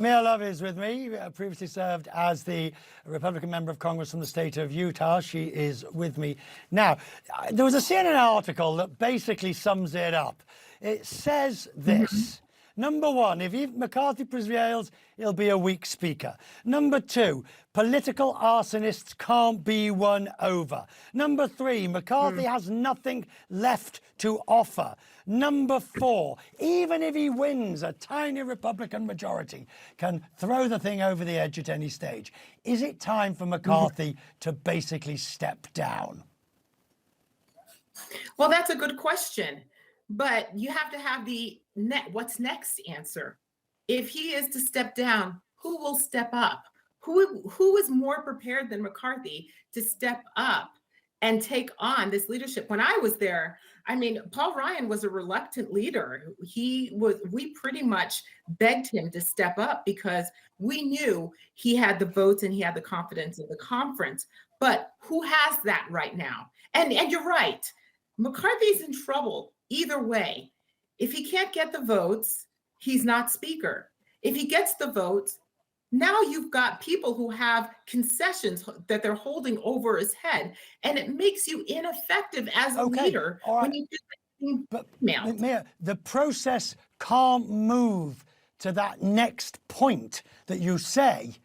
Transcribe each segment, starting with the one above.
Mia Love is with me, previously served as the Republican member of Congress from the state of Utah. She is with me now. There was a CNN article that basically sums it up. It says this. Number one, if McCarthy prevails, he'll be a weak speaker. Number two, political arsonists can't be won over. Number three, McCarthy has nothing left to offer. Number four, even if he wins a tiny Republican majority, can throw the thing over the edge at any stage. Is it time for McCarthy to basically step down? Well, that's a good question. But you have to have the what's next answer. If he is to step down, who will step up? Who is more prepared than McCarthy to step up and take on this leadership? When I was there, I mean, Paul Ryan was a reluctant leader. We pretty much begged him to step up because we knew he had the votes and he had the confidence of the conference. But who has that right now? And you're right, McCarthy's in trouble. Either way, if he can't get the votes, he's not speaker. If he gets the votes, now you've got people who have concessions that they're holding over his head, and it makes you ineffective as a leader when you do that. But Mia, the process can't move to that next point that you say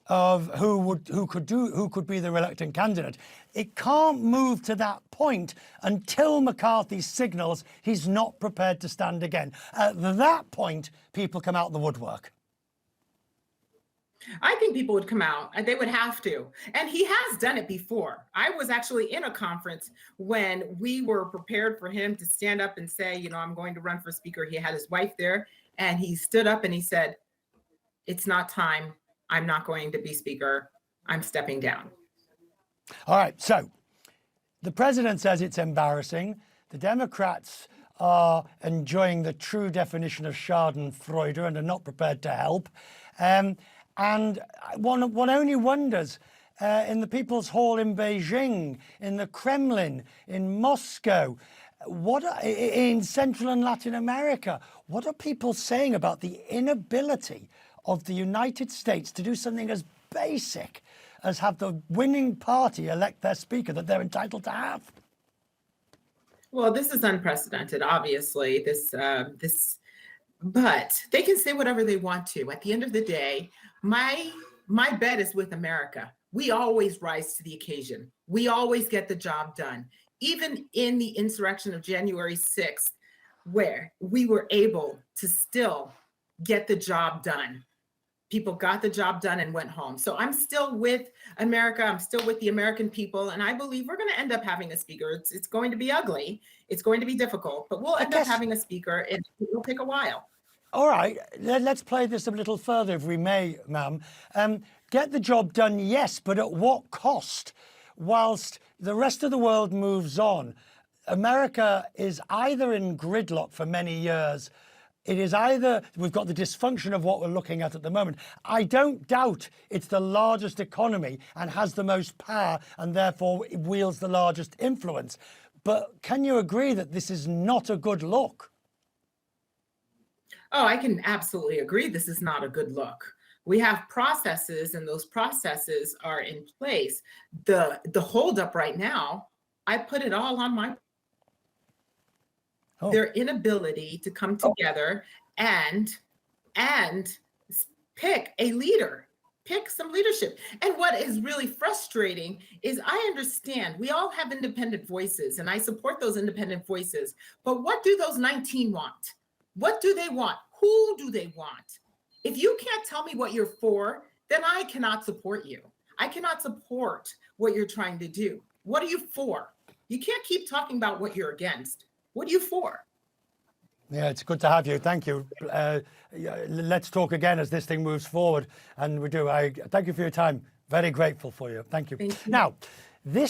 of who could be the reluctant candidate. It can't move to that point until McCarthy signals he's not prepared to stand again. At that point, people come out the woodwork. I think people would come out, and they would have to. And he has done it before. I was actually in a conference when we were prepared for him to stand up and say, you know, I'm going to run for speaker. He had his wife there, and he stood up and he said, it's not time. I'm not going to be speaker. I'm stepping down. All right. So the president says it's embarrassing. The Democrats are enjoying the true definition of Schadenfreude and are not prepared to help. And one only wonders, in the People's Hall in Beijing, in the Kremlin, in Moscow, in Central and Latin America, what are people saying about the inability of the United States to do something as basic as have the winning party elect their speaker that they're entitled to have? Well, this is unprecedented, obviously. But they can say whatever they want to. At the end of the day, my bet is with America. We always rise to the occasion. We always get the job done. Even in the insurrection of January 6th, where we were able to still get the job done. People got the job done and went home. So I'm still with America. I'm still with the American people. And I believe we're going to end up having a speaker. It's going to be ugly. It's going to be difficult, but we'll end up having a speaker. It will take a while. All right. Let's play this a little further, if we may, ma'am. Get the job done, yes, but at what cost? Whilst the rest of the world moves on, America is either in gridlock for many years. It is either we've got the dysfunction of what we're looking at the moment. I don't doubt it's the largest economy and has the most power and therefore it wields the largest influence. But can you agree that this is not a good look? Oh, I can absolutely agree. This is not a good look. We have processes, and those processes are in place. The holdup right now, I put it all on my their inability to come together and pick a leader, pick some leadership. And what is really frustrating is I understand we all have independent voices, and I support those independent voices. But what do those 19 want? What do they want? Who do they want? If you can't tell me what you're for, then I cannot support you. I cannot support what you're trying to do. What are you for? You can't keep talking about what you're against. What are you for? Yeah, it's good to have you. Thank you. Let's talk again as this thing moves forward. And we do. I thank you for your time. Very grateful for you. Thank you. Thank you. Now, this